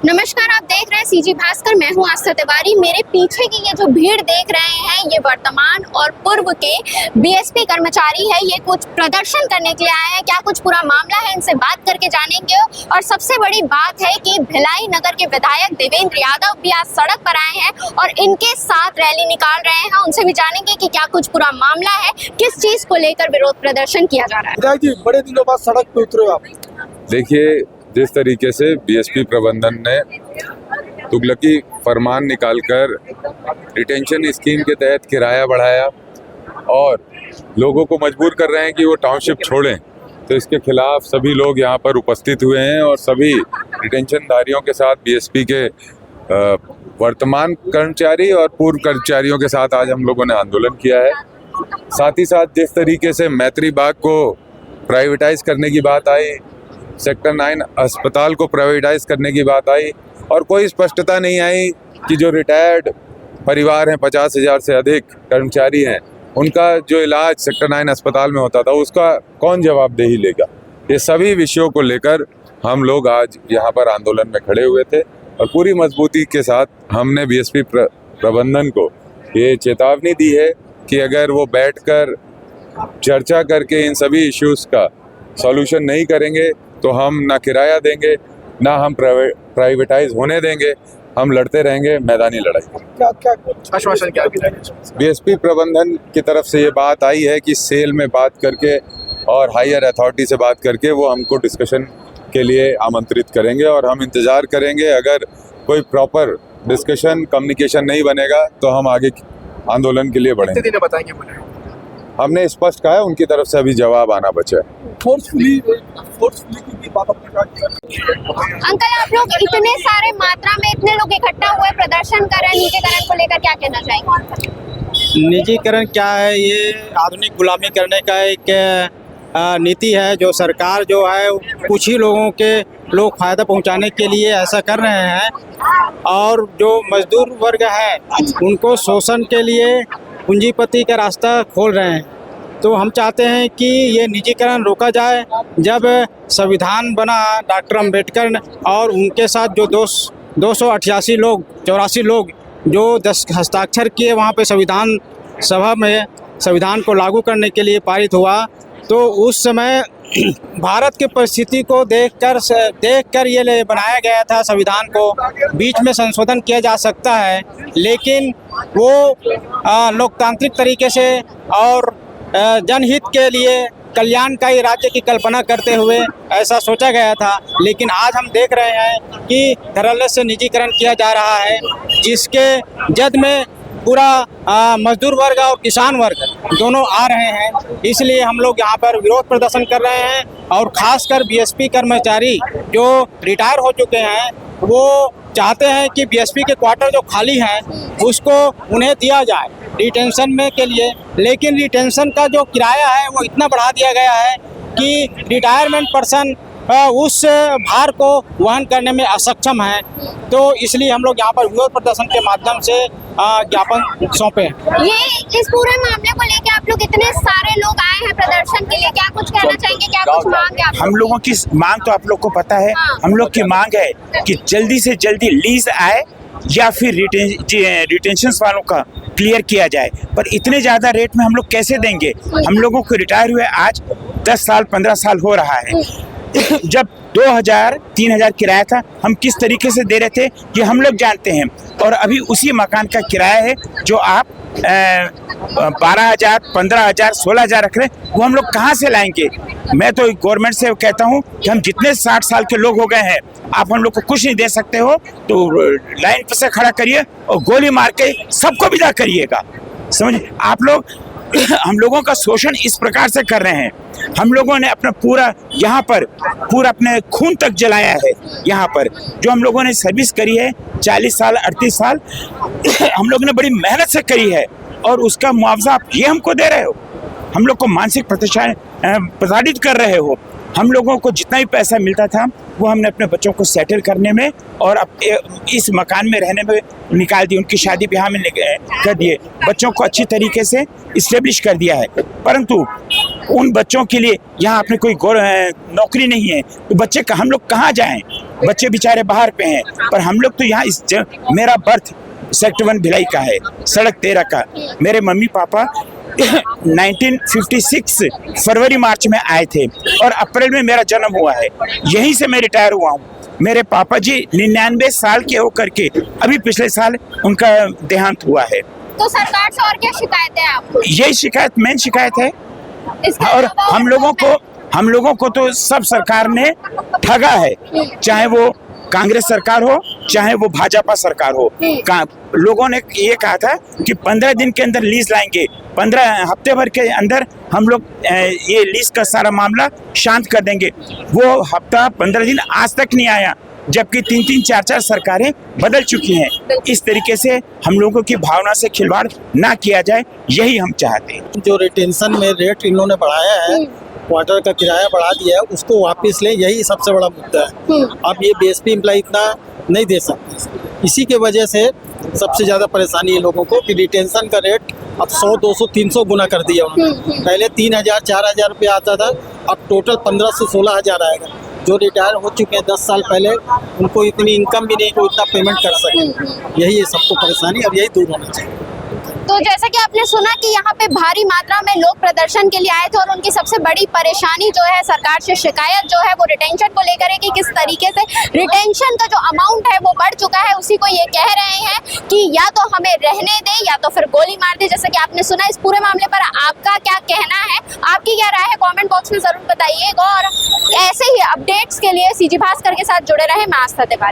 नमस्कार, आप देख रहे हैं सीजी भास्कर। मैं हूं आस्था तिवारी। मेरे पीछे की ये जो भीड़ देख रहे हैं, ये वर्तमान और पूर्व के बीएसपी कर्मचारी है। ये कुछ प्रदर्शन करने के लिए आए हैं। क्या कुछ पूरा मामला है, इनसे बात करके जानेंगे। और सबसे बड़ी बात है कि भिलाई नगर के विधायक देवेंद्र यादव भी आज सड़क पर आए हैं और इनके साथ रैली निकाल रहे हैं। उनसे भी जानेंगे कि क्या कुछ पूरा मामला है, किस चीज को लेकर विरोध प्रदर्शन किया जा रहा है। विधायक जी, बड़े दिनों बाद सड़क पे उतरे आप। देखिए, जिस तरीके से बीएसपी प्रबंधन ने तुगलकी फरमान निकालकर रिटेंशन स्कीम के तहत किराया बढ़ाया और लोगों को मजबूर कर रहे हैं कि वो टाउनशिप छोड़ें, तो इसके खिलाफ सभी लोग यहाँ पर उपस्थित हुए हैं और सभी रिटेंशनधारियों के साथ बीएसपी के वर्तमान कर्मचारी और पूर्व कर्मचारियों के साथ आज हम लोगों ने आंदोलन किया है। साथ ही साथ जिस तरीके से मैत्री बाग को प्राइवेटाइज करने की बात आई, सेक्टर 9 अस्पताल को प्राइवेटाइज करने की बात आई और कोई स्पष्टता नहीं आई कि जो रिटायर्ड परिवार हैं, 50,000 से अधिक कर्मचारी हैं, उनका जो इलाज सेक्टर 9 अस्पताल में होता था उसका कौन जवाबदेही लेगा। ये सभी विषयों को लेकर हम लोग आज यहाँ पर आंदोलन में खड़े हुए थे और पूरी मजबूती के साथ हमने बीएसपी प्रबंधन को ये चेतावनी दी है कि अगर वो बैठकर चर्चा करके इन सभी इश्यूज़ का सॉल्यूशन नहीं करेंगे तो हम ना किराया देंगे, ना हम प्राइवेटाइज होने देंगे। हम लड़ते रहेंगे मैदानी लड़ाई। क्या आश्वासन क्या बीएसपी प्रबंधन की तरफ से ये बात आई है कि सेल में बात करके और हायर अथॉरिटी से बात करके वो हमको डिस्कशन के लिए आमंत्रित करेंगे और हम इंतज़ार करेंगे। अगर कोई प्रॉपर डिस्कशन कम्युनिकेशन नहीं बनेगा तो हम आगे आंदोलन के लिए बढ़ेंगे। कितने दिन बताएंगे? हमने स्पष्ट कहा है, उनकी तरफ से अभी जवाब आना बचा है। फोर्सफुली की बात आपने कहा कि अंकल, आप लोग इतने सारे मात्रा में इतने लोग इकट्ठा हुए प्रदर्शन कर रहे हैं, निजीकरण को लेकर क्या कहना चाहेंगे? निजीकरण क्या है? ये आधुनिक गुलामी करने का एक नीति है जो सरकार जो है कुछ ही लोगों के लोग फायदा पहुंचाने के लिए ऐसा कर रहे हैं और जो मजदूर वर्ग है उनको शोषण के लिए पूंजीपति का रास्ता खोल रहे हैं। तो हम चाहते हैं कि ये निजीकरण रोका जाए। जब संविधान बना डॉक्टर अंबेडकर और उनके साथ जो 288 लोग 84 लोग जो हस्ताक्षर किए वहाँ पे संविधान सभा में संविधान को लागू करने के लिए पारित हुआ, तो उस समय भारत की परिस्थिति को देखकर ये बनाया गया था। संविधान को बीच में संशोधन किया जा सकता है, लेकिन वो लोकतांत्रिक तरीके से और जनहित के लिए कल्याणकारी राज्य की कल्पना करते हुए ऐसा सोचा गया था। लेकिन आज हम देख रहे हैं कि धड़ल्ले से निजीकरण किया जा रहा है, जिसके जद में पूरा मजदूर वर्ग और किसान वर्ग दोनों आ रहे हैं। इसलिए हम लोग यहाँ पर विरोध प्रदर्शन कर रहे हैं और खासकर बीएसपी कर्मचारी जो रिटायर हो चुके हैं वो चाहते हैं कि बीएसपी के क्वार्टर जो खाली हैं उसको उन्हें दिया जाए रिटेंशन में के लिए। लेकिन रिटेंशन का जो किराया है वो इतना बढ़ा दिया गया है कि रिटायरमेंट पर्सन उस भार को वहन करने में असक्षम है। तो इसलिए हम लोग यहाँ पर विरोध प्रदर्शन के माध्यम से ज्ञापन सौंपे। ये इस पूरे मामले को लेकर आप लोग इतने सारे लोग आए हैं प्रदर्शन के लिए, क्या कुछ कहना चाहेंगे? क्या कुछ मांग है आप? हम लोगों की मांग तो आप लोग को पता है। हम लोग की मांग है कि जल्दी से जल्दी लीज आए या फिर रिटेंशन वालों का क्लियर किया जाए। पर इतने ज़्यादा रेट में हम लोग कैसे देंगे? हम लोगों को रिटायर हुए आज 10 साल 15 साल हो रहा है। जब 2,000-3,000 किराया था, हम किस तरीके से दे रहे थे ये हम लोग जानते हैं। और अभी उसी मकान का किराया है जो आप 12,000, 15,000, 16,000 रख रहे हैं, वो हम लोग कहाँ से लाएंगे? मैं तो गवर्नमेंट से कहता हूँ कि हम जितने 60 साल के लोग हो गए हैं, आप हम लोग को कुछ नहीं दे सकते हो तो लाइन पर से खड़ा करिए और गोली मार के सबको विदा करिएगा। समझिए आप लोग हम लोगों का शोषण इस प्रकार से कर रहे हैं। हम लोगों ने अपना पूरा यहाँ पर पूरा अपने खून तक जलाया है। यहाँ पर जो हम लोगों ने सर्विस करी है 40 साल 38 साल हम लोगों ने बड़ी मेहनत से करी है और उसका मुआवजा आप ये हमको दे रहे हो। हम लोग को मानसिक प्रताड़ित कर रहे हो। हम लोगों को जितना भी पैसा मिलता था वो हमने अपने बच्चों को सेटल करने में और इस मकान में रहने में निकाल दी, उनकी शादी ब्याह में कर दिए, बच्चों को अच्छी तरीके से इस्टेब्लिश कर दिया है। परंतु उन बच्चों के लिए यहाँ अपने कोई नौकरी नहीं है, तो बच्चे का हम लोग कहाँ जाएं? बच्चे बेचारे बाहर पे हैं, पर हम लोग तो यहाँ मेरा बर्थ सेक्टर 1 भिलाई का है, सड़क 13 का। मेरे मम्मी पापा 1956 फरवरी मार्च में आए थे और अप्रैल में मेरा जन्म हुआ है, यहीं से मैं रिटायर हुआ हूँ। मेरे पापा जी 99 साल के होकर के अभी पिछले साल उनका देहांत हुआ है। तो सरकार से और क्या शिकायतें हैं आपको? यही शिकायत, मेन शिकायत है। इसके और अलावा हम लोगों को तो सब सरकार ने ठगा है, चाहे वो कांग्रेस सरकार हो चाहे वो भाजपा सरकार हो। लोगों ने ये कहा था कि 15 दिन के अंदर लीज लाएंगे, 15 हफ्ते भर के अंदर हम लोग ये लीज का सारा मामला शांत कर देंगे। वो हफ्ता 15 दिन आज तक नहीं आया, जबकि 3-3, 4-4 सरकारें बदल चुकी हैं। इस तरीके से हम लोगों की भावना से खिलवाड़ ना किया जाए, यही हम चाहते हैं। जो रिटेंशन में रेट इन्होंने बढ़ाया है, क्वार्टर का किराया बढ़ा दिया है, उसको वापस ले, यही सबसे बड़ा मुद्दा है। अब ये बीएसपी एम्प्लॉय इतना नहीं दे सकते, इसी के वजह से सबसे ज़्यादा परेशानी है लोगों को कि रिटेंशन का रेट अब 100, 200, 300 गुना कर दिया उन्होंने। पहले 3000, 4000 रुपया आता था, अब टोटल 15 से 16 हज़ार आएगा। जो रिटायर हो चुके हैं 10 साल पहले, उनको इतनी इनकम भी नहीं, को इतना पेमेंट कर सके। यही है सबको परेशानी, अब यही दूर होना चाहिए। तो जैसा कि आपने सुना कि यहाँ पे भारी मात्रा में लोग प्रदर्शन के लिए आए थे और उनकी सबसे बड़ी परेशानी जो है, सरकार से शिकायत जो है वो रिटेंशन को लेकर है कि किस तरीके से रिटेंशन का जो अमाउंट है वो बढ़ चुका है। उसी को ये कह रहे हैं कि या तो हमें रहने दें या तो फिर गोली मार दे। जैसा कि आपने सुना, इस पूरे मामले पर आपका क्या कहना है, आपकी क्या राय है, कॉमेंट बॉक्स में जरूर बताइएगा। और ऐसे ही अपडेट्स के लिए सीजी भास्कर के साथ जुड़े रहे। मैं आस्था तिवारी।